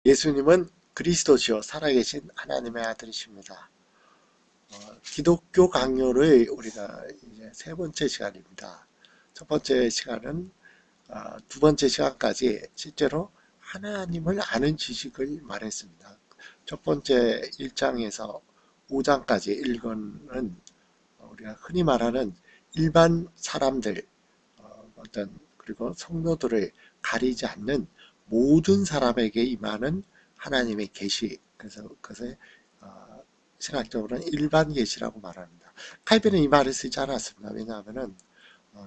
예수님은 그리스도시요 살아계신 하나님의 아들이십니다. 기독교 강요를 우리가 이제 세 번째 시간입니다. 첫 번째 시간은 두 번째 시간까지 실제로 하나님을 아는 지식을 말했습니다. 첫 번째 1장에서 5장까지 읽은 우리가 흔히 말하는 일반 사람들 그리고 성도들을 가리지 않는 모든 사람에게 임하는 하나님의 계시, 그래서 그것을 신학적으로는 일반 계시라고 말합니다. 칼빈은 이 말을 쓰지 않았습니다. 왜냐하면은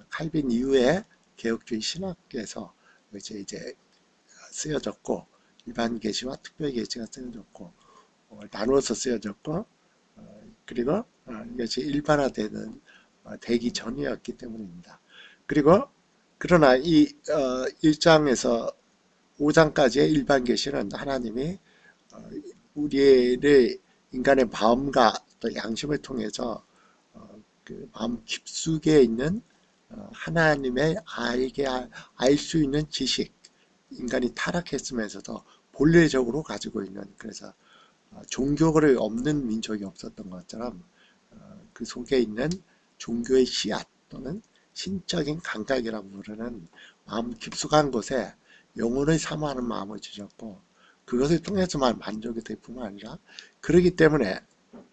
칼빈 이후에 개혁주의 신학에서 이제 쓰여졌고, 일반 계시와 특별 계시가 쓰여졌고 나누어서 쓰여졌고, 그리고 이것이 일반화되는 되기 전이었기 때문입니다. 그리고 그러나 이 1장에서 5장까지의 일반 계시는 하나님이 우리를 인간의 마음과 또 양심을 통해서 그 마음 깊숙이 있는 하나님의 알 수 있는 지식, 인간이 타락했으면서도 본래적으로 가지고 있는, 그래서 종교를 없는 민족이 없었던 것처럼 그 속에 있는 종교의 씨앗 또는 신적인 감각이라고 부르는 마음 깊숙한 곳에 영혼을 사모하는 마음을 주셨고, 그것을 통해서만 만족이 될 뿐만 아니라 그러기 때문에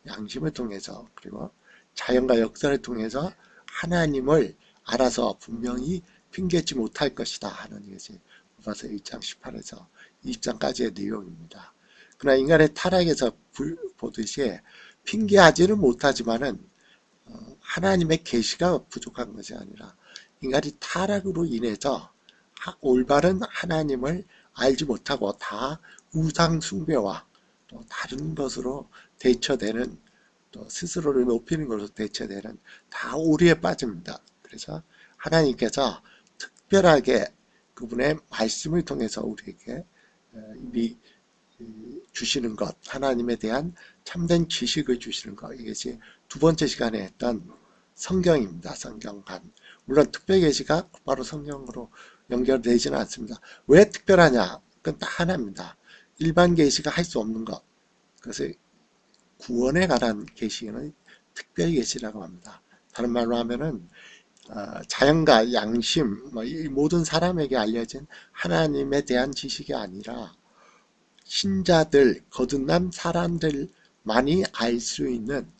양심을 통해서 그리고 자연과 역사를 통해서 하나님을 알아서 분명히 핑계지 못할 것이다 하는 것이 로마서 1장 18에서 20장까지의 내용입니다. 그러나 인간의 타락에서 보듯이 핑계하지는 못하지만은 하나님의 계시가 부족한 것이 아니라 인간이 타락으로 인해서 올바른 하나님을 알지 못하고 다 우상 숭배와 또 다른 것으로 대처되는, 또 스스로를 높이는 것으로 대처되는 다 오류에 빠집니다. 그래서 하나님께서 특별하게 그분의 말씀을 통해서 우리에게 이미 주시는 것, 하나님에 대한 참된 지식을 주시는 것, 이것이 두 번째 시간에 했던 성경입니다. 성경관. 물론 특별계시가 바로 성경으로 연결되지는 않습니다. 왜 특별하냐? 그건 딱 하나입니다. 일반 계시가 할 수 없는 것, 그것을 구원에 관한 계시는 특별계시라고 합니다. 다른 말로 하면은 자연과 양심, 이 모든 사람에게 알려진 하나님에 대한 지식이 아니라 신자들, 거듭난 사람들만이 알 수 있는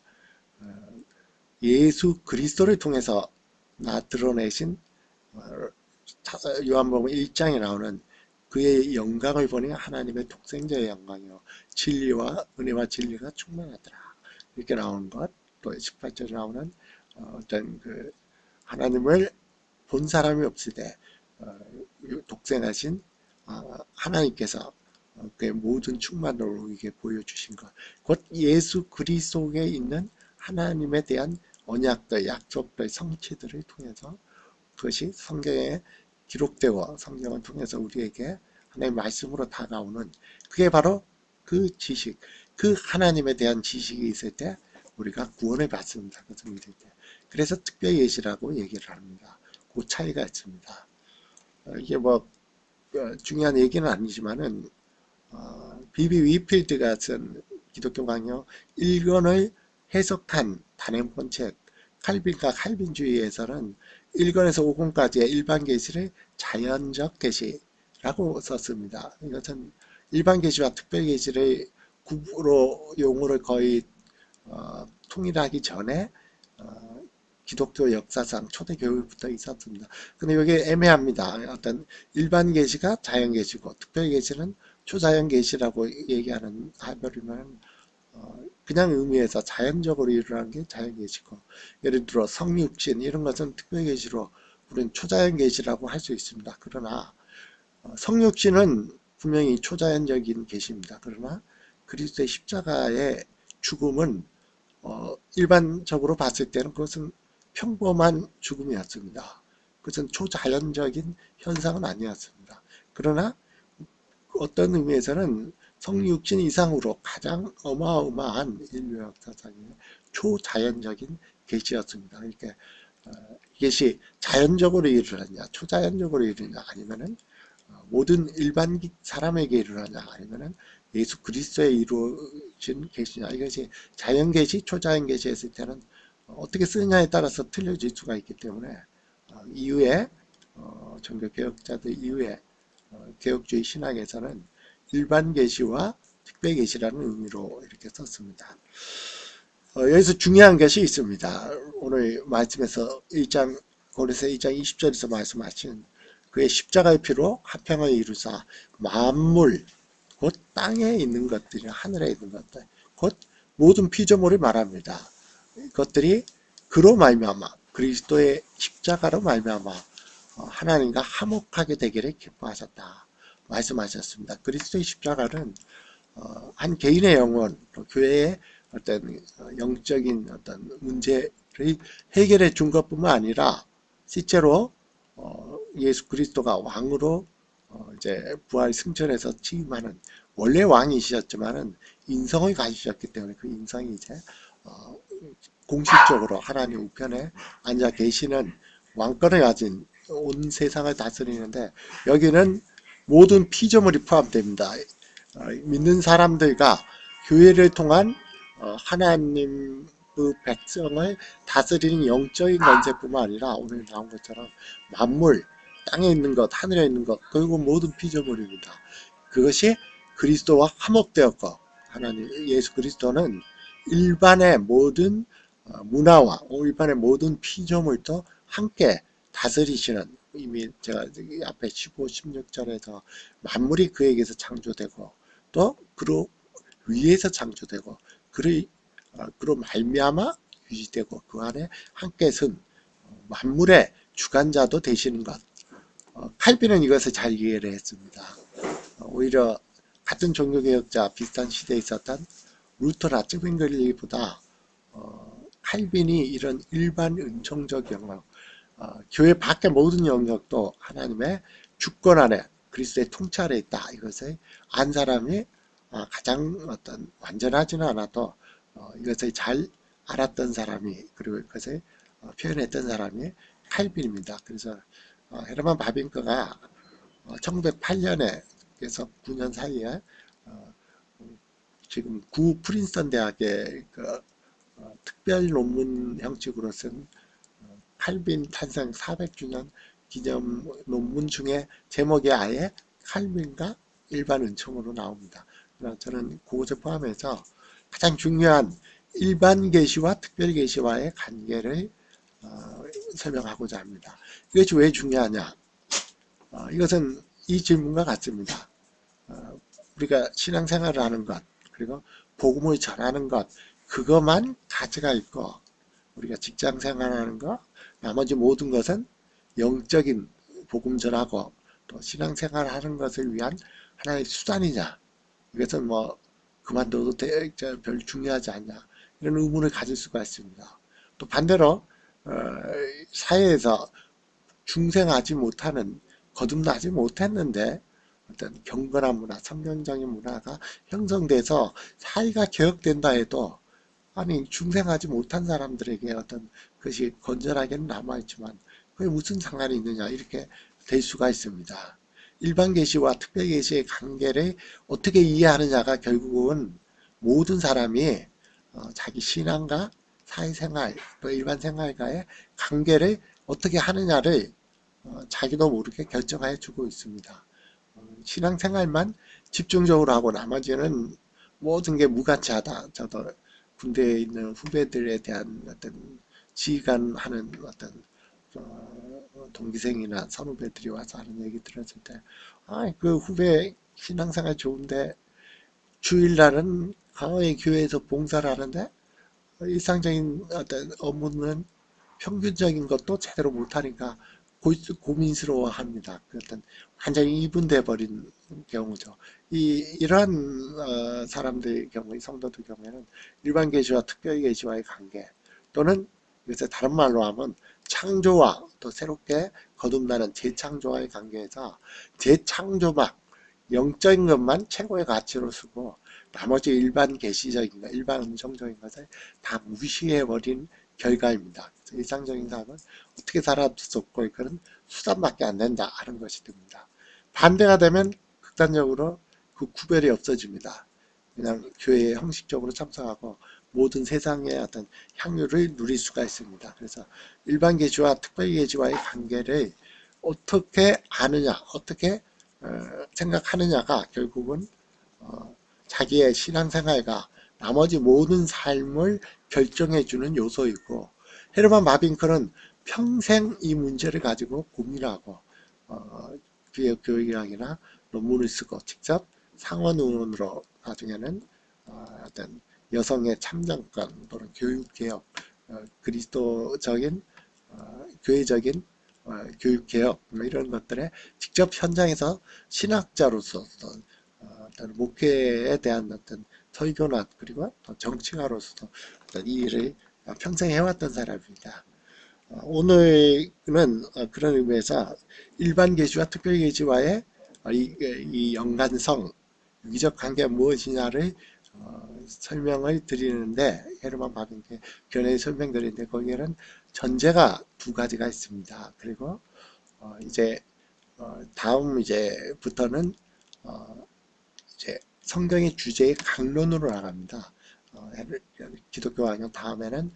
예수 그리스도를 통해서 드러내신 요한복음 1장에 나오는 그의 영광을 보니 하나님의 독생자의 영광이요 진리와 은혜와 진리가 충만하더라, 이렇게 나오는 것, 또 18절에 나오는 어떤 그 하나님을 본 사람이 없을 때 독생하신 하나님께서 그 모든 충만으로 우리에게 보여주신 것, 곧 예수 그리스도에 있는 하나님에 대한 언약들, 약속들, 성취들을 통해서 그것이 성경에 기록되고 성경을 통해서 우리에게 하나님의 말씀으로 다가오는, 그게 바로 그 지식, 그 하나님에 대한 지식이 있을 때 우리가 구원을 받습니다. 그것을 믿을 때. 그래서 특별예시라고 얘기를 합니다. 그 차이가 있습니다. 이게 뭐 중요한 얘기는 아니지만은 비비 위필드가 쓴 기독교 강요 1권을 해석한 단행본 책 칼빈과 칼빈주의에서는 1권에서 5권까지의 일반 계시를 자연적 계시라고 썼습니다. 이것은 일반 계시와 특별 계시를 구로 용어를 거의 통일하기 전에 기독교 역사상 초대교회부터 있었습니다. 근데 이게 애매합니다. 어떤 일반 계시가 자연 계시고 특별 계시는 초자연 계시라고 얘기하는 하버리면 그냥 의미에서 자연적으로 일어나는 게 자연 계시고, 예를 들어 성육신 이런 것은 특별 계시로 우리는 초자연 계시라고 할 수 있습니다. 그러나 성육신은 분명히 초자연적인 계시입니다. 그러나 그리스도의 십자가의 죽음은 일반적으로 봤을 때는 그것은 평범한 죽음이었습니다. 그것은 초자연적인 현상은 아니었습니다. 그러나 어떤 의미에서는 성육신 이상으로 가장 어마어마한 인류 역사상의 초자연적인 계시였습니다. 이것이 자연적으로 일어났냐, 초자연적으로 일어났냐, 아니면은 모든 일반 사람에게 이르느냐 아니면은 예수 그리스도에 이루어진 계시냐, 이것이 자연 계시, 초자연 계시 했을 때는 어떻게 쓰느냐에 따라서 틀려질 수가 있기 때문에 이후에 종교 개혁자들 이후에 개혁주의 신학에서는 일반 계시와 특별 계시라는 의미로 이렇게 썼습니다. 여기서 중요한 것이 있습니다. 오늘 말씀에서 1장 고린도서 2장 20절에서 말씀하신 그의 십자가의 피로 화평을 이루사 만물 곧 땅에 있는 것들이 하늘에 있는 것들 곧 모든 피조물을 말합니다. 그것들이 그로 말미암아 그리스도의 십자가로 말미암아 하나님과 화목하게 되기를 기뻐하셨다 말씀하셨습니다. 그리스도의 십자가는 한 개인의 영혼, 교회의 어떤 영적인 어떤 문제를 해결해 준 것뿐만 아니라 실제로 예수 그리스도가 왕으로 이제 부활 승천해서 취임하는 원래 왕이셨지만은 인성을 가지셨기 때문에 그 인성이 이제 공식적으로 하나님 우편에 앉아 계시는 왕권을 가진 온 세상을 다스리는데 여기는 모든 피조물이 포함됩니다. 믿는 사람들과 교회를 통한 하나님 그 백성을 다스리는 영적인 권세뿐만 아니라 오늘 나온 것처럼 만물, 땅에 있는 것, 하늘에 있는 것, 그리고 모든 피조물입니다. 그것이 그리스도와 화목되었고 하나님 예수 그리스도는 일반의 모든 문화와 일반의 모든 피조물도 함께 다스리시는, 이미 제가 앞에 15, 16절에서 만물이 그에게서 창조되고 또 그로 위에서 창조되고 그로 말미암아 유지되고 그 안에 함께 선 만물의 주관자도 되시는 것. 칼빈은 이것을 잘 이해를 했습니다. 오히려 같은 종교개혁자 비슷한 시대에 있었던 루터나 쯔빙글리보다 칼빈이 이런 일반 은총적 영역, 교회 밖의 모든 영역도 하나님의 주권 아래 그리스도의 통찰에 있다, 이것을 안 사람이 가장 어떤 완전하지는 않아도 이것을 잘 알았던 사람이, 그리고 이것을 표현했던 사람이 칼빈입니다. 그래서 헤르만 바빙크가 1908년에서 9년 사이에 지금 구 프린스턴 대학의 그 특별 논문 형식으로 쓴 칼빈 탄생 400주년 기념 논문 중에 제목이 아예 칼빈과 일반 은총으로 나옵니다. 저는 그것을 포함해서 가장 중요한 일반 계시와 특별 계시와의 관계를 설명하고자 합니다. 이것이 왜 중요하냐? 이것은 이 질문과 같습니다. 우리가 신앙생활을 하는 것, 그리고 복음을 전하는 것, 그것만 가치가 있고 우리가 직장 생활하는 것, 나머지 모든 것은 영적인 복음 전하고 또 신앙생활 하는 것을 위한 하나의 수단이냐, 이것은 뭐 그만둬도 별 중요하지 않냐, 이런 의문을 가질 수가 있습니다. 또 반대로 사회에서 중생하지 못하는, 거듭나지 못했는데 어떤 경건한 문화, 성경적인 문화가 형성돼서 사회가 개혁된다 해도 아니 중생하지 못한 사람들에게 어떤 것이 건전하게는 남아있지만 그게 무슨 상관이 있느냐, 이렇게 될 수가 있습니다. 일반 계시와 특별 계시의 관계를 어떻게 이해하느냐가 결국은 모든 사람이 자기 신앙과 사회생활 또 일반 생활과의 관계를 어떻게 하느냐를 자기도 모르게 결정해 주고 있습니다. 신앙생활만 집중적으로 하고 나머지는 모든 게 무가치하다. 저도 군대에 있는 후배들에 대한 어떤 지휘관하는 어떤 동기생이나 선후배들이 와서 하는 얘기 들었을 때, 그 후배 신앙생활 좋은데 주일날은 강화의 교회에서 봉사를 하는데 일상적인 어떤 업무는 평균적인 것도 제대로 못하니까 고민스러워 합니다. 어떤 완전히 이분돼 버린 경우죠. 이러한 사람들의 경우, 성도들 경우에는 일반 계시와 특별 계시와의 관계, 또는 이것을 다른 말로 하면 창조와 또 새롭게 거듭나는 재창조와의 관계에서 재창조막, 영적인 것만 최고의 가치로 쓰고 나머지 일반 계시적인 것, 일반 음성적인 것을 다 무시해버린 결과입니다. 일상적인 삶은 어떻게 살아도 좋고 이거는 수단밖에 안 된다 하는 것이 됩니다. 반대가 되면 극단적으로 그 구별이 없어집니다. 그냥 교회에 형식적으로 참석하고 모든 세상의 어떤 향유를 누릴 수가 있습니다. 그래서 일반 계시와 특별 계시와의 관계를 어떻게 아느냐, 어떻게 생각하느냐가 결국은 자기의 신앙생활과 나머지 모든 삶을 결정해주는 요소이고, 헤르만 바빙클은 평생 이 문제를 가지고 고민하고 기업 교육이랑이나 논문을 쓰고 직접 상원 의원으로 나중에는 어떤 여성의 참정권 또는 교육개혁, 그리스도적인 교회적인 교육개혁 이런 것들에 직접 현장에서 신학자로서 어떤 목회에 대한 어떤 설교나 그리고 정치가로서 어떤 이 일을 평생 해왔던 사람입니다. 오늘은 그런 의미에서 일반 계시와 특별 계시와의 이 연관성, 유기적 관계가 무엇이냐를 설명을 드리는데, 헤르만 바빙크의 견해를 설명드리는데 거기에는 전제가 두 가지가 있습니다. 그리고 이제 다음 이제부터는 이제 성경의 주제의 강론으로 나갑니다. 기독교 왕년 다음에는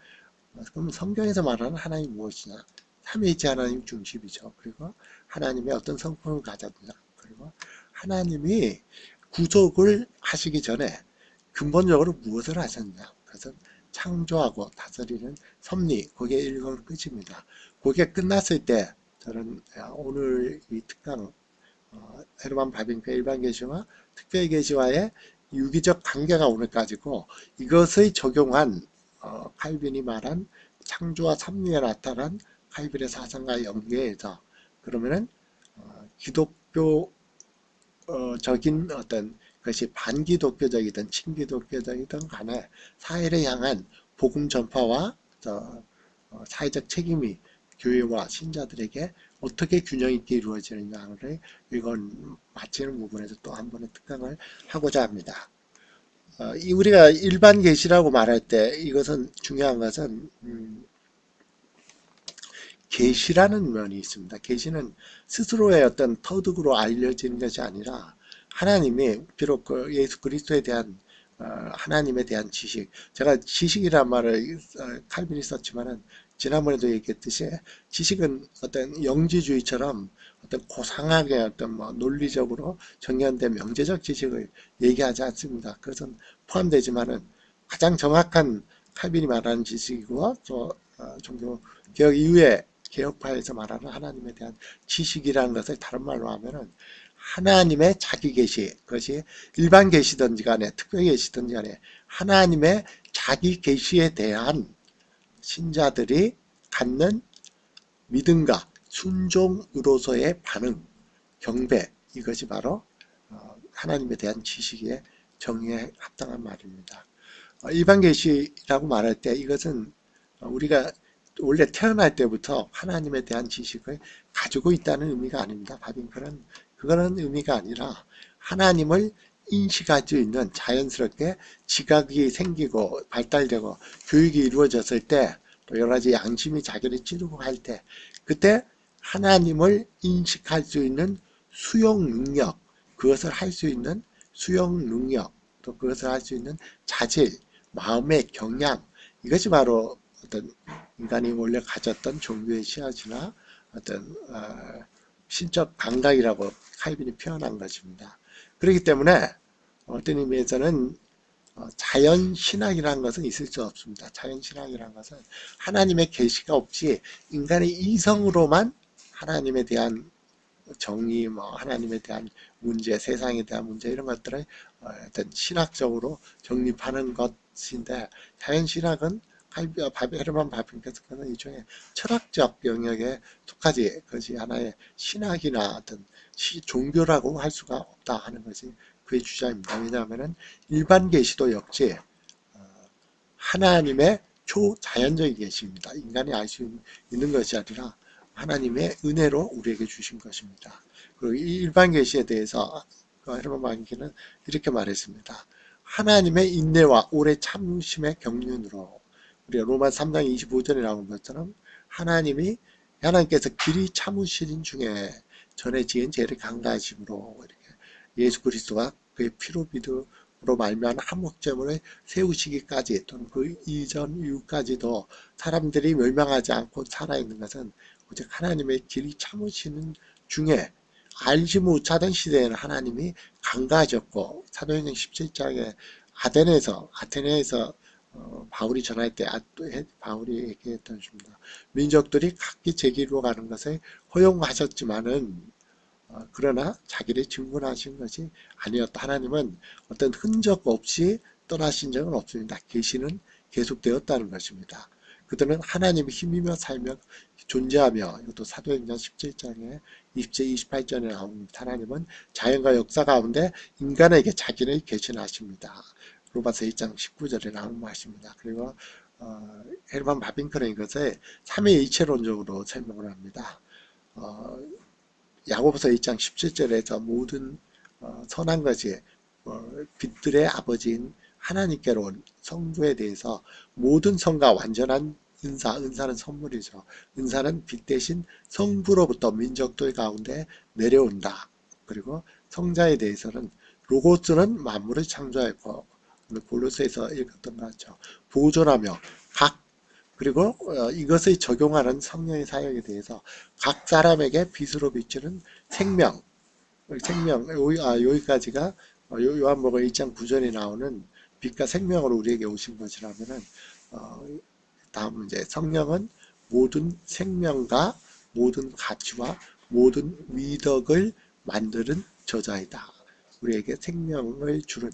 그럼 성경에서 말하는 하나님이 무엇이냐? 삼위일체 하나님 중심이죠. 그리고 하나님의 어떤 성품을 가졌느냐? 그리고 하나님이 구속을 하시기 전에 근본적으로 무엇을 하셨냐? 그것은 창조하고 다스리는 섭리, 그게 일권 끝입니다. 그게 끝났을 때 저는 오늘 이 특강 헤르만 바빙크의 일반 계시와 특별 계시와의 유기적 관계가 오늘까지고, 이것을 적용한 칼빈이 말한 창조와 섭리에 나타난 칼빈의 사상과 연계해서 그러면은 기독교적인 어떤 것이 반기독교적이든 친기독교적이든 간에 사회를 향한 복음 전파와 사회적 책임이 교회와 신자들에게 어떻게 균형 있게 이루어지느냐를 이건 마치는 부분에서 또 한 번의 특강을 하고자 합니다. 우리가 일반 계시라고 말할 때 이것은 중요한 것은 계시라는 면이 있습니다. 계시는 스스로의 어떤 터득으로 알려지는 것이 아니라 하나님이 비록 그 예수 그리스도에 대한 하나님에 대한 지식, 제가 지식이란 말을 칼빈이 썼지만은 지난번에도 얘기했듯이 지식은 어떤 영지주의처럼 어떤 고상하게 어떤 뭐 논리적으로 정연된 명제적 지식을 얘기하지 않습니다. 그것은 포함되지만은 가장 정확한 칼빈이 말하는 지식이고 또 종교 개혁 이후에 개혁파에서 말하는 하나님에 대한 지식이라는 것을 다른 말로 하면은 하나님의 자기 계시, 그것이 일반 계시든지 간에 특별 계시든지 간에 하나님의 자기 계시에 대한 신자들이 갖는 믿음과 순종으로서의 반응, 경배, 이것이 바로 하나님에 대한 지식의 정의에 합당한 말입니다. 일반 계시라고 말할 때 이것은 우리가 원래 태어날 때부터 하나님에 대한 지식을 가지고 있다는 의미가 아닙니다. 바빙클은 그거는 의미가 아니라 하나님을 인식할 수 있는 자연스럽게 지각이 생기고 발달되고 교육이 이루어졌을 때 또 여러 가지 양심이 자기를 찌르고 할 때 그때 하나님을 인식할 수 있는 수용 능력, 그것을 할 수 있는 수용 능력, 또 그것을 할 수 있는 자질, 마음의 경향, 이것이 바로 어떤 인간이 원래 가졌던 종교의 씨앗이나 어떤 신적 감각이라고 칼빈이 표현한 것입니다. 그렇기 때문에 어떤 의미에서는 자연신학이라는 것은 있을 수 없습니다. 자연신학이라는 것은 하나님의 계시가 없이 인간의 이성으로만 하나님에 대한 정의, 하나님에 대한 문제, 세상에 대한 문제 이런 것들을 어떤 신학적으로 정립하는 것인데, 자연신학은 헤르만 바빙크는 일종의 철학적 영역에 속하지 그것이 하나의 신학이나 어떤 종교라고 할 수가 없다 하는 것이 그의 주장입니다. 왜냐하면 일반 계시도 역시 하나님의 초자연적인 계시입니다. 인간이 알 수 있는 것이 아니라 하나님의 은혜로 우리에게 주신 것입니다. 그리고 이 일반 계시에 대해서 헤르만 바빙크는 이렇게 말했습니다. 하나님의 인내와 오래 참으심의 경륜으로, 우리가 로마 3장 25절에 나온 것처럼 하나님께서 길이 참으시는 중에 전에 지은 죄를 강가하심으로 이렇게 예수 그리스도가 그의 피로 믿음으로 말미암은 한목제물을 세우시기까지 또는 그 이전 이후까지도 사람들이 멸망하지 않고 살아있는 것은 오직 하나님의 길이 참으시는 중에 알지 못하던 시대에는 하나님이 강가하셨고 사도행전 17장에 아테네에서 바울이 전할 때 바울이 얘기했던 것입니다. 민족들이 각기 제 길로 가는 것을 허용하셨지만은 그러나 자기를 증문하신 것이 아니었다. 하나님은 어떤 흔적 없이 떠나신 적은 없습니다. 계시는 계속되었다는 것입니다. 그들은 하나님의 힘이며 살며 존재하며 이것도 사도행전 17장에 20절 28절에 나옵니다. 하나님은 자연과 역사 가운데 인간에게 자기를 계신하십니다. 로마서 2장 19절에 나오는 말씀입니다. 그리고 헤르만 바빙크는 이것을 삼위일체론적으로 설명을 합니다. 야고보서 2장 17절에서 모든 선한 것이 빛들의 아버지인 하나님께로 온 성부에 대해서 모든 성과 완전한 은사는 선물이죠. 은사는 빛 대신 성부로부터 민족들 가운데 내려온다. 그리고 성자에 대해서는 로고스는 만물을 창조했고 골로새에서 읽었던 것 같죠. 보존하며 그리고 이것을 적용하는 성령의 사역에 대해서 각 사람에게 빛으로 비추는 생명 여기까지가 요한복음 1장 9절에 나오는 빛과 생명으로 우리에게 오신 것이라면은 다음 이제 성령은 모든 생명과 모든 가치와 모든 미덕을 만드는 저자이다. 우리에게 생명을 주는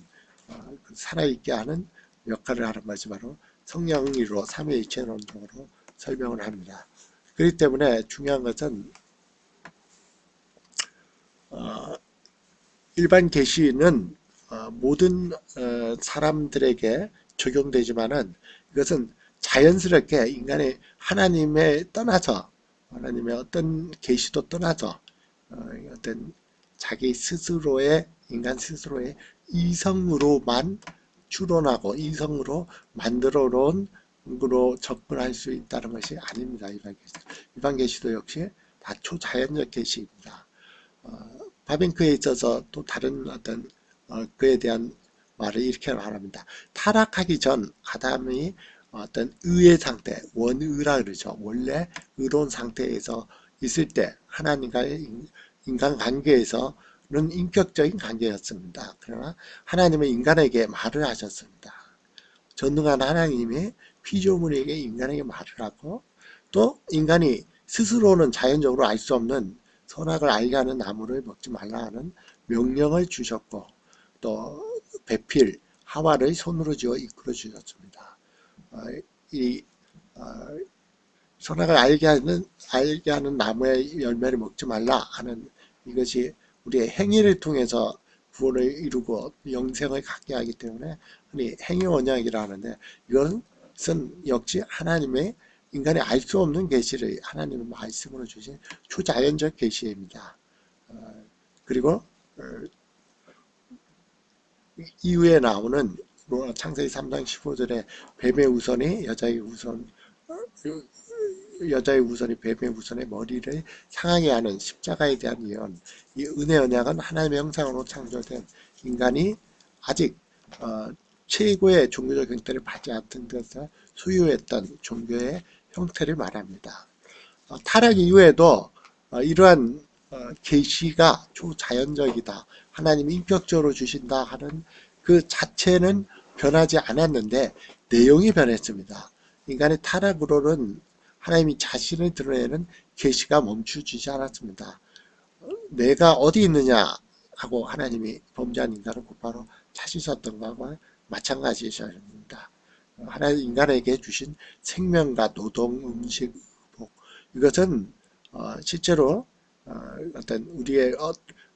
살아있게 하는 역할을 하는 것이 바로 성령으로 삼위일체론적으로 설명을 합니다. 그렇기 때문에 중요한 것은 일반 계시는 모든 사람들에게 적용되지만은 이것은 자연스럽게 인간의 하나님의 어떤 계시도 떠나서 어떤 자기 스스로의 인간 스스로의 이성으로만 추론하고 이성으로 만들어 놓은 으로 접근할 수 있다는 것이 아닙니다. 일반 계시도 역시 다 초자연적 계시입니다. 바빙크에 있어서 또 다른 어떤 그에 대한 말을 이렇게 말합니다. 타락하기 전 아담이 어떤 의의 상태, 원의라 그러죠. 원래 의로운 상태에서 있을 때 하나님과의 인간 관계에서는 인격적인 관계였습니다. 그러나 하나님은 인간에게 말을 하셨습니다. 전능한 하나님이 피조물에게 인간에게 말을 하고 또 인간이 스스로는 자연적으로 알 수 없는 선악을 알게 하는 나무를 먹지 말라 하는 명령을 주셨고 또 배필 하와를 손으로 쥐어 이끌어 주셨습니다. 이 선악을 알게 하는 나무의 열매를 먹지 말라 하는 이것이 우리의 행위를 통해서 구원을 이루고 영생을 갖게 하기 때문에 흔히 행위 언약이라 하는데 이것은 역시 하나님의 인간이 알 수 없는 계시를 하나님의 말씀으로 주신 초자연적 계시입니다. 그리고 이후에 나오는 창세기 3장 15절에 뱀의 우선이 여자의 우선이 뱀의 우선의 머리를 상하게 하는 십자가에 대한 예언. 이 은혜 언약은 하나님의 형상으로 창조된 인간이 아직 최고의 종교적 형태를 받지 않던 것을 소유했던 종교의 형태를 말합니다. 타락 이후에도 이러한 계시가 초자연적이다. 하나님이 인격적으로 주신다 하는 그 자체는 변하지 않았는데 내용이 변했습니다. 인간의 타락으로는 하나님이 자신을 드러내는 계시가 멈추지 않았습니다. 내가 어디 있느냐 하고 하나님이 범죄한 인간을 곧바로 찾으셨던 것과 마찬가지입니다. 하나님 인간에게 주신 생명과 노동, 음식, 복 이것은 실제로 어떤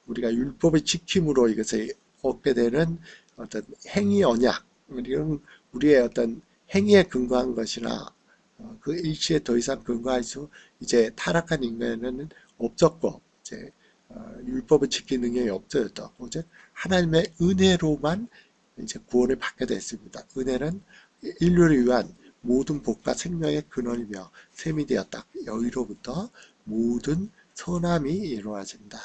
우리가 율법의 지킴으로 이것을 얻게 되는 어떤 행위 언약, 이런 우리의 어떤 행위에 근거한 것이나 그 일치에 더 이상 근거할 수 이제 타락한 인간에는 없었고 이제 율법을 지키는 능력이 없어졌고 즉 하나님의 은혜로만 이제 구원을 받게 됐습니다. 은혜는 인류를 위한 모든 복과 생명의 근원이며 셈이 되었다. 여기로부터 모든 선함이 이루어진다.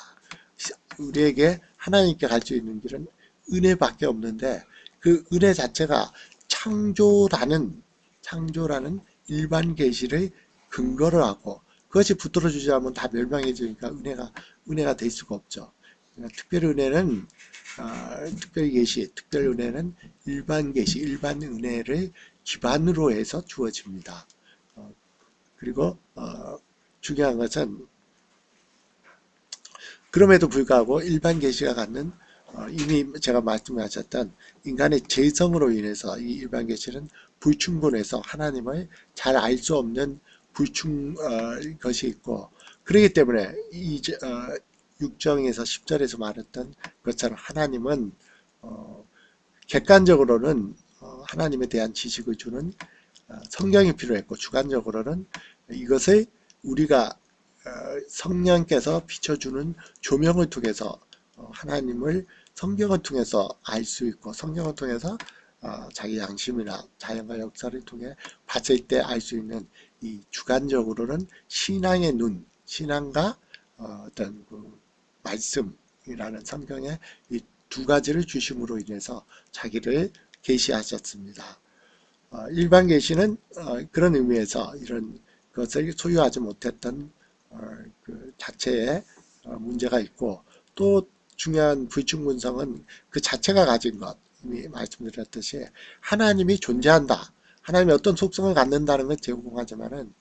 우리에게 하나님께 갈 수 있는 길은 은혜밖에 없는데 그 은혜 자체가 창조라는 일반 계시를 근거로 하고 그것이 붙들어주지 않으면 다 멸망해지니까 은혜가 될 수가 없죠. 그러니까 특별 은혜는 특별 계시, 특별 은혜는 일반 계시, 일반 은혜를 기반으로 해서 주어집니다. 그리고 중요한 것은 그럼에도 불구하고 일반 계시가 갖는 이미 제가 말씀하셨던 인간의 죄성으로 인해서 이 일반 계시는 불충분해서 하나님을 잘 알 수 없는 것이 있고 그렇기 때문에 이 6장에서 10절에서 말했던 것처럼 하나님은 객관적으로는 하나님에 대한 지식을 주는 성경이 필요했고 주관적으로는 이것을 우리가 성령께서 비춰주는 조명을 통해서 하나님을 성경을 통해서 알 수 있고 성경을 통해서 자기 양심이나 자연과 역사를 통해 봤을 때 알 수 있는 이 주관적으로는 신앙의 눈, 신앙과 어떤 그 말씀이라는 성경의 이 두 가지를 주심으로 인해서 자기를 계시하셨습니다. 일반 계시는 그런 의미에서 이런 것을 소유하지 못했던 그 자체에 문제가 있고 또 중요한 불충분성은 그 자체가 가진 것 이미 말씀드렸듯이 하나님이 존재한다. 하나님이 어떤 속성을 갖는다는 걸 제공하지만은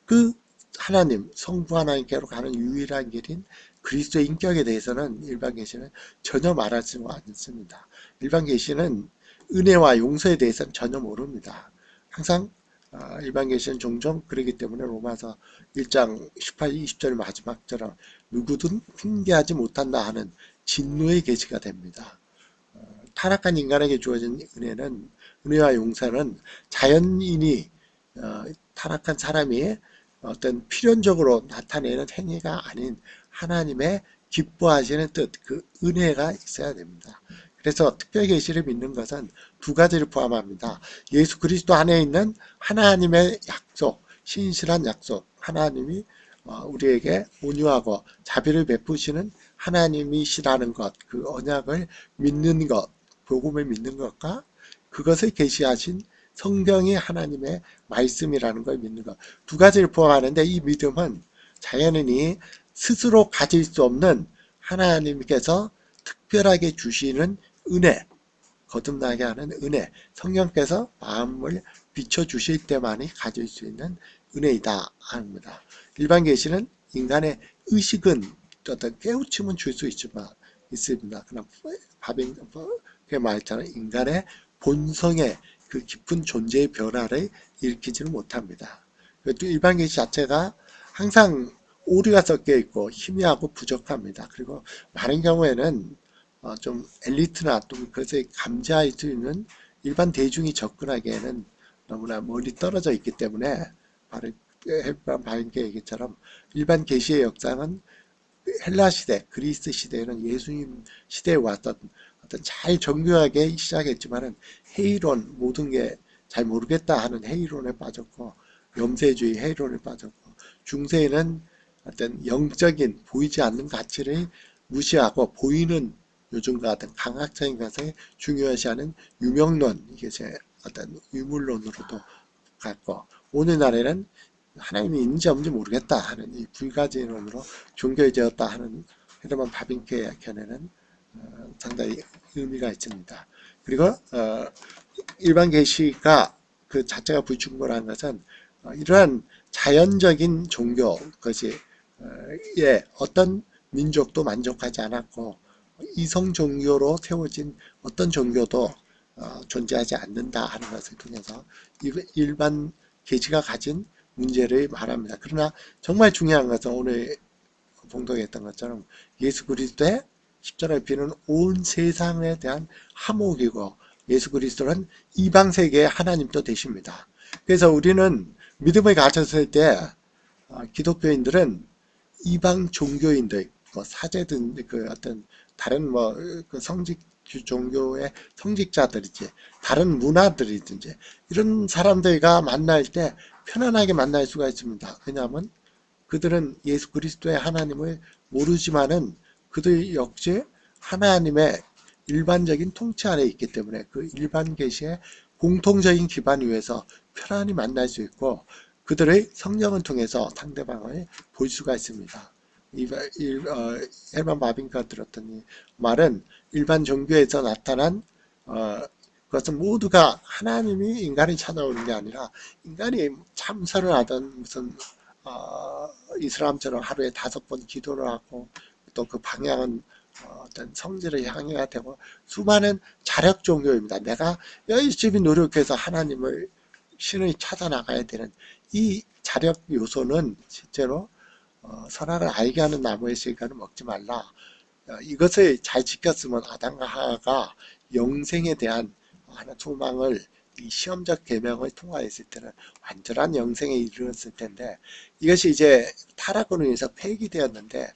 그 하나님 성부 하나님께로 가는 유일한 길인 그리스도의 인격에 대해서는 일반 계시는 전혀 말하지 않습니다. 일반 계시는 은혜와 용서에 대해서는 전혀 모릅니다. 항상 일반 계시는 종종 그러기 때문에 로마서 1장 18, 20절 마지막처럼 누구든 핑계하지 못한다 하는 진노의 계시가 됩니다. 타락한 인간에게 주어진 은혜와 용서는 자연인이 타락한 사람이 어떤 필연적으로 나타내는 행위가 아닌 하나님의 기뻐하시는 뜻, 그 은혜가 있어야 됩니다. 그래서 특별 계시를 믿는 것은 두 가지를 포함합니다. 예수 그리스도 안에 있는 하나님의 약속, 신실한 약속, 하나님이 우리에게 온유하고 자비를 베푸시는 하나님이시라는 것, 그 언약을 믿는 것, 복음을 믿는 것과 그것을 계시하신 성경이 하나님의 말씀이라는 걸 믿는 것, 두 가지를 포함하는데 이 믿음은 자연인이 스스로 가질 수 없는 하나님께서 특별하게 주시는 은혜, 거듭나게 하는 은혜, 성령께서 마음을 비춰주실 때만이 가질 수 있는 은혜이다 합니다. 일반 계시는 인간의 의식은 어떤 깨우침은 줄 수 있습니다. 그러나 그 말처럼 인간의 본성의 그 깊은 존재의 변화를 일으키지는 못합니다. 또 일반 계시 자체가 항상 오류가 섞여 있고 희미하고 부족합니다. 그리고 많은 경우에는 좀 엘리트나 또 그것을 감지할 수 있는 일반 대중이 접근하기에는 너무나 멀리 떨어져 있기 때문에 바른게 얘기처럼 일반 계시의 역사는 헬라 시대, 그리스 시대에는 예수님 시대에 왔던 어떤 잘 정교하게 시작했지만은 회의론 모든 게 잘 모르겠다 하는 회의론에 빠졌고 염세주의 회의론에 빠졌고 중세에는 어떤 영적인 보이지 않는 가치를 무시하고 보이는 요즘과 같은 강학적인 것을 중요시하는 유명론 이게 제 어떤 유물론으로도 갔고 오늘날에는 하나님이 있는지 없는지 모르겠다 하는 이 불가지론으로 종교에 되었다 하는 헤르만 바빙크의 견해는 상당히 의미가 있습니다. 그리고 일반 계시가 그 자체가 불충분한 것은 이러한 자연적인 종교 것이 어떤 민족도 만족하지 않았고 이성 종교로 세워진 어떤 종교도 존재하지 않는다 하는 것을 통해서 일반 계시가 가진 문제를 말합니다. 그러나 정말 중요한 것은 오늘 봉독했던 것처럼 예수 그리스도의 십자가를 비는 온 세상에 대한 화목이고 예수 그리스도는 이방 세계의 하나님도 되십니다. 그래서 우리는 믿음을 가졌을 때 기독교인들은 이방 종교인들, 사제든 그 어떤 다른 그 성직 종교의 성직자들이지 다른 문화들이든지 이런 사람들과 만날 때 편안하게 만날 수가 있습니다. 왜냐하면 그들은 예수 그리스도의 하나님을 모르지만은 그들 역시 하나님의 일반적인 통치 아래 있기 때문에 그 일반 계시의 공통적인 기반 위에서 편안히 만날 수 있고 그들의 성령을 통해서 상대방을 볼 수가 있습니다. 헬만 바빙크가 들었던 이 말은 일반 종교에서 나타난 그것은 모두가 하나님이 인간을 찾아오는 게 아니라 인간이 참선을 하던 무슨 이슬람처럼 하루에 5번 기도를 하고 또 그 방향은 어떤 성질을 향해야 되고 수많은 자력 종교입니다. 내가 열심히 노력해서 하나님을 신을 찾아 나가야 되는 이 자력 요소는 실제로 선악을 알게 하는 나무의 실과는 먹지 말라. 이것을 잘 지켰으면 아담과 하와가 영생에 대한 하나 소망을 이 시험적 계명을 통과했을 때는 완전한 영생에 이르렀을 텐데 이것이 이제 타락으로 인해서 폐기되었는데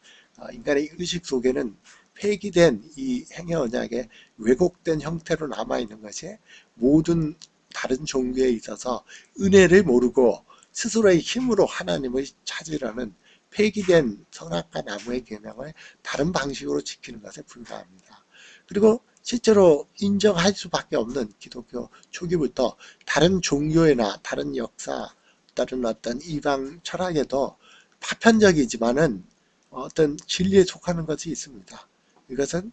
인간의 의식 속에는 폐기된 이 행의 언약의 왜곡된 형태로 남아있는 것이 모든 다른 종교에 있어서 은혜를 모르고 스스로의 힘으로 하나님을 찾으려는 폐기된 선악과 나무의 계명을 다른 방식으로 지키는 것에 불과합니다. 그리고 실제로 인정할 수밖에 없는 기독교 초기부터 다른 종교나 다른 역사, 다른 어떤 이방 철학에도 파편적이지만은 어떤 진리에 속하는 것이 있습니다. 이것은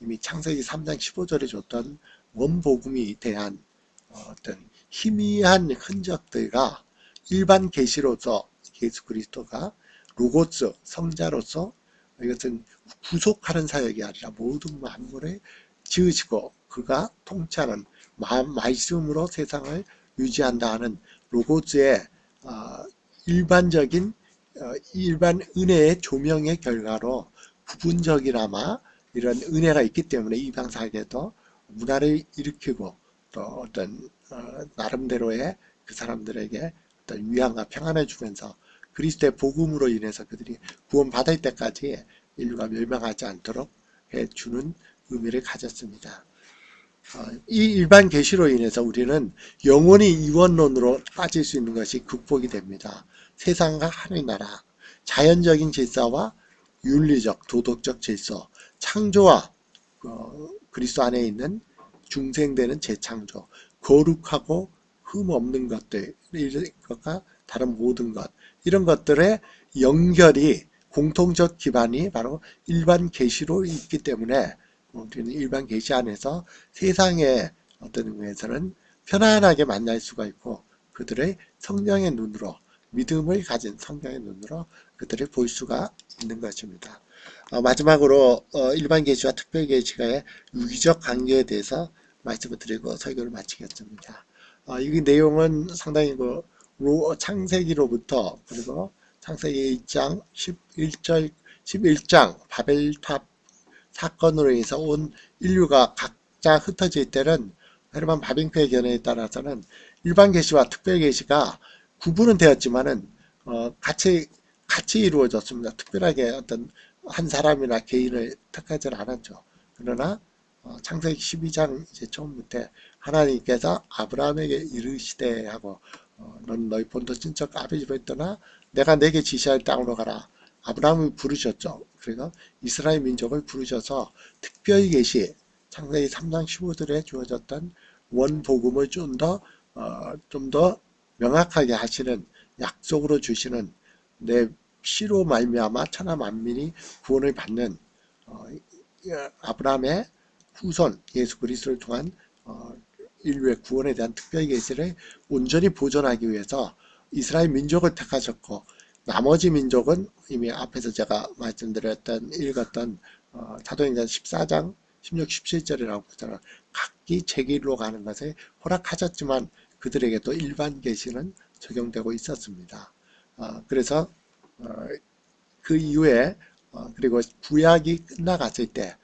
이미 창세기 3장 15절에 줬던 원복음이 대한 어떤 희미한 흔적들과 일반 계시로서 예수 그리스도가 로고스 성자로서 이것은 구속하는 사역이 아니라 모든 만물을 지으시고 그가 통치하는 말씀으로 세상을 유지한다 하는 로고스의 일반적인 일반 은혜의 조명의 결과로 부분적이나마 이런 은혜가 있기 때문에 이방사회에도 문화를 일으키고 또 어떤 나름대로의 그 사람들에게 어떤 위안과 평안을 주면서 그리스도의 복음으로 인해서 그들이 구원받을 때까지 인류가 멸망하지 않도록 해주는 의미를 가졌습니다. 이 일반 계시로 인해서 우리는 영원히 이원론으로 빠질 수 있는 것이 극복이 됩니다. 세상과 하늘나라, 자연적인 질서와 윤리적, 도덕적 질서, 창조와 그리스도 안에 있는 중생되는 재창조, 거룩하고 흠 없는 것들, 이런 것과 다른 모든 것, 이런 것들의 연결이 공통적 기반이 바로 일반 계시로 있기 때문에 우리는 일반 계시 안에서 세상의 어떤 의미에서는 편안하게 만날 수가 있고 그들의 성령의 눈으로 믿음을 가진 성령의 눈으로 그들을 볼 수가 있는 것입니다. 마지막으로 일반 계시와 특별 계시가의 유기적 관계에 대해서 말씀을 드리고 설교를 마치겠습니다. 이 내용은 상당히 창세기로부터 그리고 창세기 1장 11장 바벨탑 사건으로 인해서 온 인류가 각자 흩어질 때는 헤르만 바빙크의 견해에 따라서는 일반 계시와 특별 계시가 구분은 되었지만은 같이 이루어졌습니다. 특별하게 어떤 한 사람이나 개인을 택하지는 않았죠. 그러나 창세기 12장 이제 처음부터 하나님께서 아브라함에게 이르시되 하고 넌 너희 본토 친척 아비 집을 떠나 내가 내게 지시할 땅으로 가라. 아브라함을 부르셨죠. 그래서 이스라엘 민족을 부르셔서 특별 계시 창세기 3장 15절에 주어졌던 원복음을 좀 더 명확하게 하시는 약속으로 주시는 내 피로 말미암아 천하 만민이 구원을 받는 아브라함의 후손 예수 그리스도를 통한 인류의 구원에 대한 특별 계시를 온전히 보존하기 위해서 이스라엘 민족을 택하셨고 나머지 민족은 이미 앞에서 제가 읽었던 사도행전 14장 16, 17절이라고 보잖아요. 각기 제 길로 가는 것을 허락하셨지만 그들에게도 일반 계시는 적용되고 있었습니다. 그래서 그 이후에 그리고 구약이 끝나갔을 때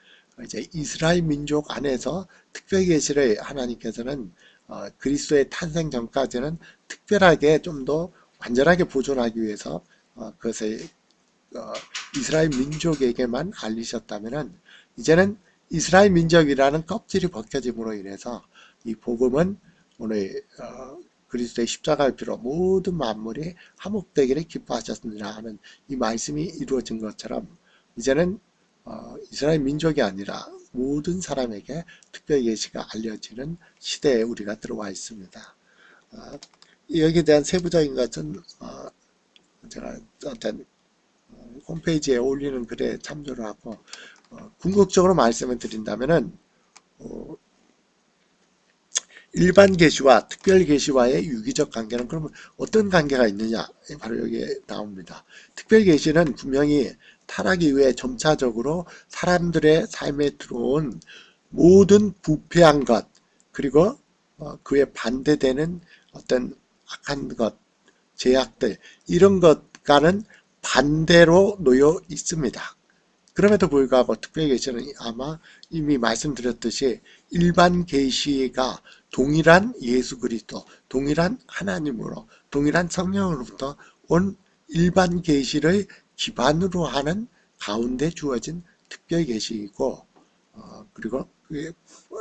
이제 이스라엘 민족 안에서 특별 계시를 하나님께서는 그리스도의 탄생 전까지는 특별하게 좀 더 완전하게 보존하기 위해서 그것을 이스라엘 민족에게만 알리셨다면은 이제는 이스라엘 민족이라는 껍질이 벗겨짐으로 인해서 이 복음은 오늘 그리스도의 십자가의 피로 모든 만물이 화목되기를 기뻐하셨느니라 하는 이 말씀이 이루어진 것처럼 이제는 이스라엘 민족이 아니라 모든 사람에게 특별 계시가 알려지는 시대에 우리가 들어와 있습니다. 여기에 대한 세부적인 것은 제가 어떤 홈페이지에 올리는 글에 참조를 하고 궁극적으로 말씀을 드린다면은 일반 계시와 특별 계시와의 유기적 관계는 그러면 어떤 관계가 있느냐? 바로 여기에 나옵니다. 특별 계시는 분명히 타락 이후에 점차적으로 사람들의 삶에 들어온 모든 부패한 것 그리고 그에 반대되는 어떤 악한 것, 제약들 이런 것과는 반대로 놓여 있습니다. 그럼에도 불구하고 특별 계시는 아마 이미 말씀드렸듯이 일반 계시가 동일한 예수 그리스도, 동일한 하나님으로, 동일한 성령으로부터 온 일반 계시를 기반으로 하는 가운데 주어진 특별 계시이고, 그리고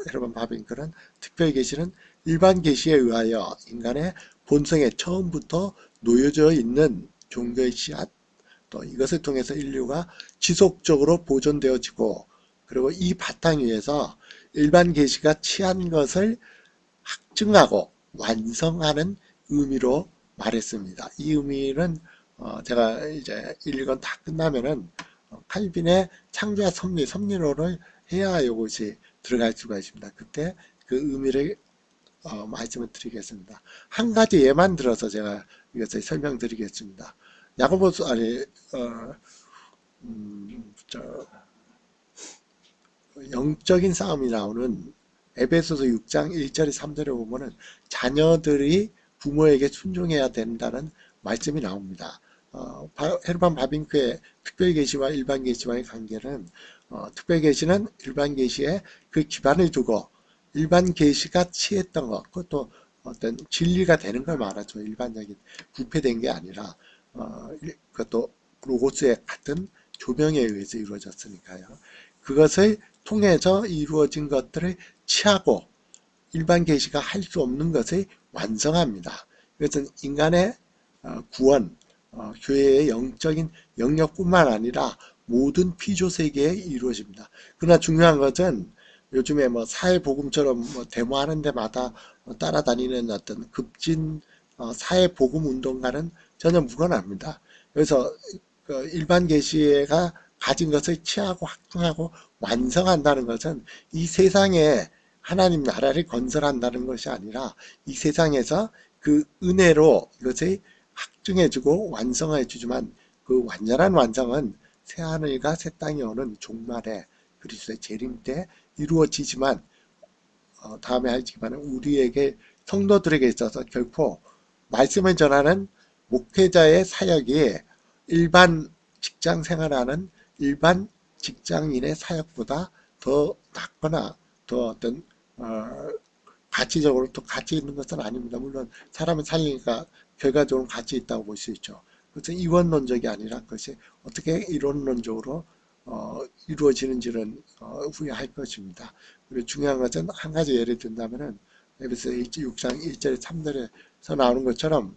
여러분 바빙크는 특별 계시는 일반 계시에 의하여 인간의 본성에 처음부터 놓여져 있는 종교의 씨앗, 또 이것을 통해서 인류가 지속적으로 보존되어지고 그리고 이 바탕 위에서 일반 계시가 취한 것을 확증하고 완성하는 의미로 말했습니다. 이 의미는 제가 이제 1권 다 끝나면은 칼빈의 창조와 섭리론을 해야 이것이 들어갈 수가 있습니다. 그때 그 의미를 말씀을 드리겠습니다. 한 가지 예만 들어서 제가 이것을 설명드리겠습니다. 야고보서 아니 저 영적인 싸움이 나오는 에베소서 6장 1절에 3절에 보면은 자녀들이 부모에게 순종해야 된다는 말씀이 나옵니다. 헤르만 바빙크의 특별 계시와 일반 계시와의 관계는 특별 계시는 일반 계시에 그 기반을 두고 일반 계시가 취했던 것, 그것도 어떤 진리가 되는 걸 말하죠. 일반적인 부패된 게 아니라 그것도 로고스의 같은 조명에 의해서 이루어졌으니까요. 그것을 통해서 이루어진 것들을 취하고 일반 계시가 할 수 없는 것을 완성합니다. 이것은 인간의 구원, 교회의 영적인 영역뿐만 아니라 모든 피조 세계에 이루어집니다. 그러나 중요한 것은 요즘에 뭐 사회복음처럼 뭐 데모하는 데마다 따라다니는 어떤 급진 사회복음 운동과는 전혀 무관합니다. 그래서 일반 계시가 가진 것을 취하고 확증하고 완성한다는 것은 이 세상에 하나님 나라를 건설한다는 것이 아니라 이 세상에서 그 은혜로 이것을 확증해주고 완성해주지만 그 완전한 완성은 새하늘과 새 땅이 오는 종말에 그리스도의 재림 때 이루어지지만 다음에 하지만 우리에게 성도들에게 있어서 결코 말씀을 전하는 목회자의 사역이 일반 직장 생활하는 일반 직장인의 사역보다 더 낫거나 더 어떤 가치적으로 또 가치 있는 것은 아닙니다. 물론 사람을 살리니까 결과적으로 가치 있다고 볼 수 있죠. 그것은 이원론적이 아니라 그것이 어떻게 이론론적으로 이루어지는지는 후에 할 것입니다. 그리고 중요한 것은 한 가지 예를 든다면은 에베소 6장 1절 3절에서 나오는 것처럼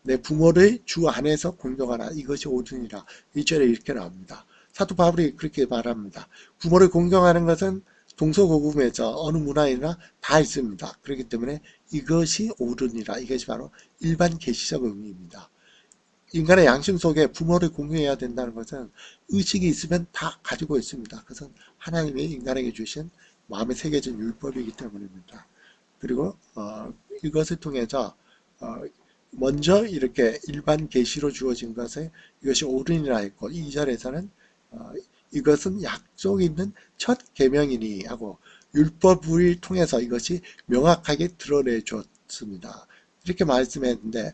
내 부모를 주 안에서 공경하라. 이것이 옳으니라. 1절에 이렇게 나옵니다. 사도 바울이 그렇게 말합니다. 부모를 공경하는 것은 동서고금에서 어느 문화이나 다 있습니다. 그렇기 때문에 이것이 옳으니라. 이것이 바로 일반 계시적 의미입니다. 인간의 양심 속에 부모를 공경해야 된다는 것은 의식이 있으면 다 가지고 있습니다. 그것은 하나님이 인간에게 주신 마음에 새겨진 율법이기 때문입니다. 그리고 이것을 통해서 먼저 이렇게 일반 계시로 주어진 것에 이것이 옳으니라 했고 2절에서는 이것은 약속이 있는 첫 계명이니 하고 율법을 통해서 이것이 명확하게 드러내줬습니다. 이렇게 말씀했는데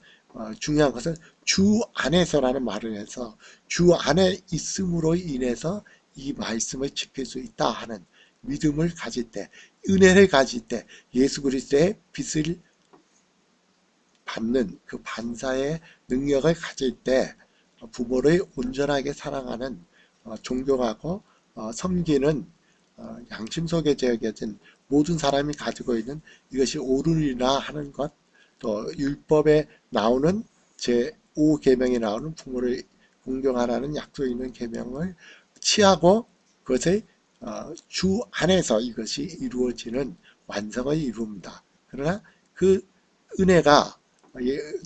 중요한 것은 주 안에서라는 말을 해서 주 안에 있음으로 인해서 이 말씀을 지킬 수 있다 하는 믿음을 가질 때, 은혜를 가질 때 예수 그리스도의 빛을 받는 그 반사의 능력을 가질 때 부모를 온전하게 사랑하는 존경하고 섬기는 양심 속에 새겨진 모든 사람이 가지고 있는 이것이 옳으리라 하는 것, 또 율법에 나오는 제5계명에 나오는 부모를 공경하라는 약속이 있는 계명을 취하고 그것의 주 안에서 이것이 이루어지는 완성을 이룹니다. 그러나 그 은혜가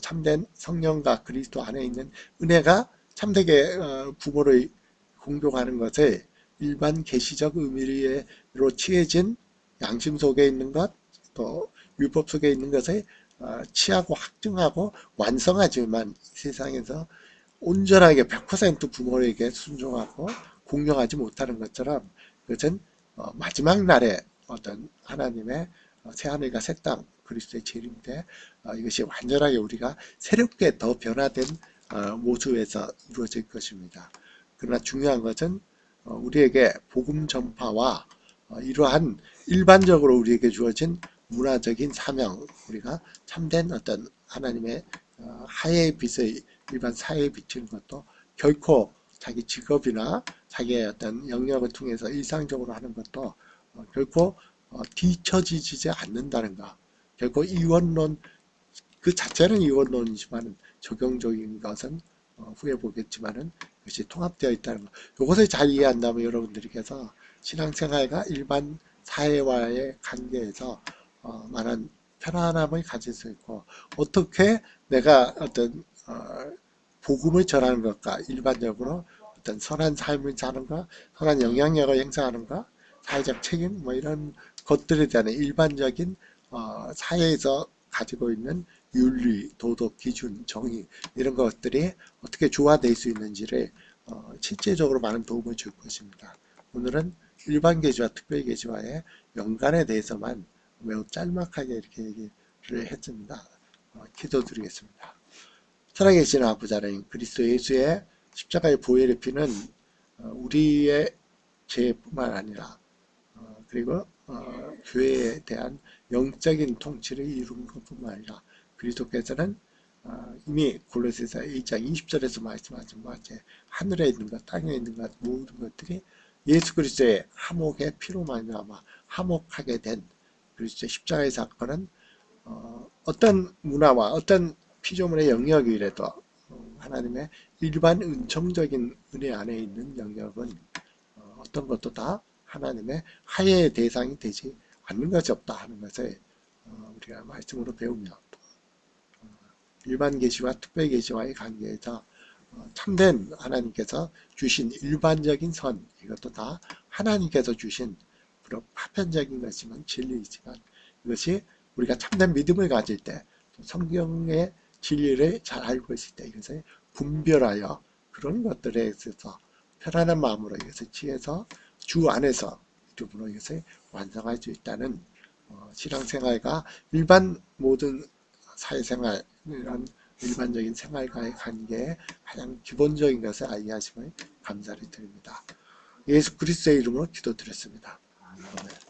참된 성령과 그리스도 안에 있는 은혜가 참되게 부모를 공경하는 것을 일반 계시적 의미로 취해진 양심 속에 있는 것, 또 율법 속에 있는 것을 취하고 확증하고 완성하지만 세상에서 온전하게 100% 부모에게 순종하고 공경하지 못하는 것처럼 그것은 마지막 날에 어떤 하나님의 새하늘과 새 땅 그리스도의 재림 때 이것이 완전하게 우리가 새롭게 더 변화된 모습에서 이루어질 것입니다. 그러나 중요한 것은 우리에게 복음 전파와 이러한 일반적으로 우리에게 주어진 문화적인 사명, 우리가 참된 어떤 하나님의 하의 빛의 일반 사회에 비치는 것도 결코 자기 직업이나 자기의 어떤 영역을 통해서 일상적으로 하는 것도 결코 뒤처지지 않는다는 것. 결코 이원론 그 자체는 이원론이지만 적용적인 것은 후에 보겠지만은 그것이 통합되어 있다는 것. 이것을 잘 이해한다면 여러분들께서 신앙생활과 일반 사회와의 관계에서 많은 편안함을 가질 수 있고 어떻게 내가 어떤 복음을 전하는 것과 일반적으로 어떤 선한 삶을 사는 것, 선한 영향력을 행사하는 것, 사회적 책임 뭐 이런 것들에 대한 일반적인 사회에서 가지고 있는 윤리, 도덕, 기준, 정의 이런 것들이 어떻게 조화될 수 있는지를 실제적으로 많은 도움을 줄 것입니다. 오늘은 일반 계시와 특별 계시와의 연관에 대해서만 매우 짤막하게 이렇게 얘기를 했습니다. 기도드리겠습니다. 살아계신 아버지 하나님, 그리스도 예수의 십자가의 보혈의 피는 우리의 죄뿐만 아니라 그리고 교회에 대한 영적인 통치를 이룬 것뿐만 아니라 그리스도께서는 이미 골로새서 1장 20절에서 말씀하신 것 같이 하늘에 있는 것, 땅에 있는 것 모든 것들이 예수 그리스도의 화목의 피로 말미암아 화목하게 된 그리스도의 십자가의 사건은 어떤 문화와 어떤 피조물의 영역이라도 하나님의 일반 은총적인 은혜 안에 있는 영역은 어떤 것도 다 하나님의 하해의 대상이 되지 않는 것이 없다 하는 것을 우리가 말씀으로 배우며 일반 계시와 특별 계시와의 관계에서 참된 하나님께서 주신 일반적인 선 이것도 다 하나님께서 주신 비록 파편적인 것이면 진리이지만 이것이 우리가 참된 믿음을 가질 때 성경의 진리를 잘 알고 있을 때 이것을 분별하여 그런 것들에 있어서 편안한 마음으로 이것을 취해서 주 안에서 믿음으로 이것을 완성할 수 있다는 신앙생활과 일반 모든 사회생활 이런 일반적인 생활과의 관계에 가장 기본적인 것을 알게 하심을 감사를 드립니다. 예수 그리스도의 이름으로 기도드렸습니다. 아멘.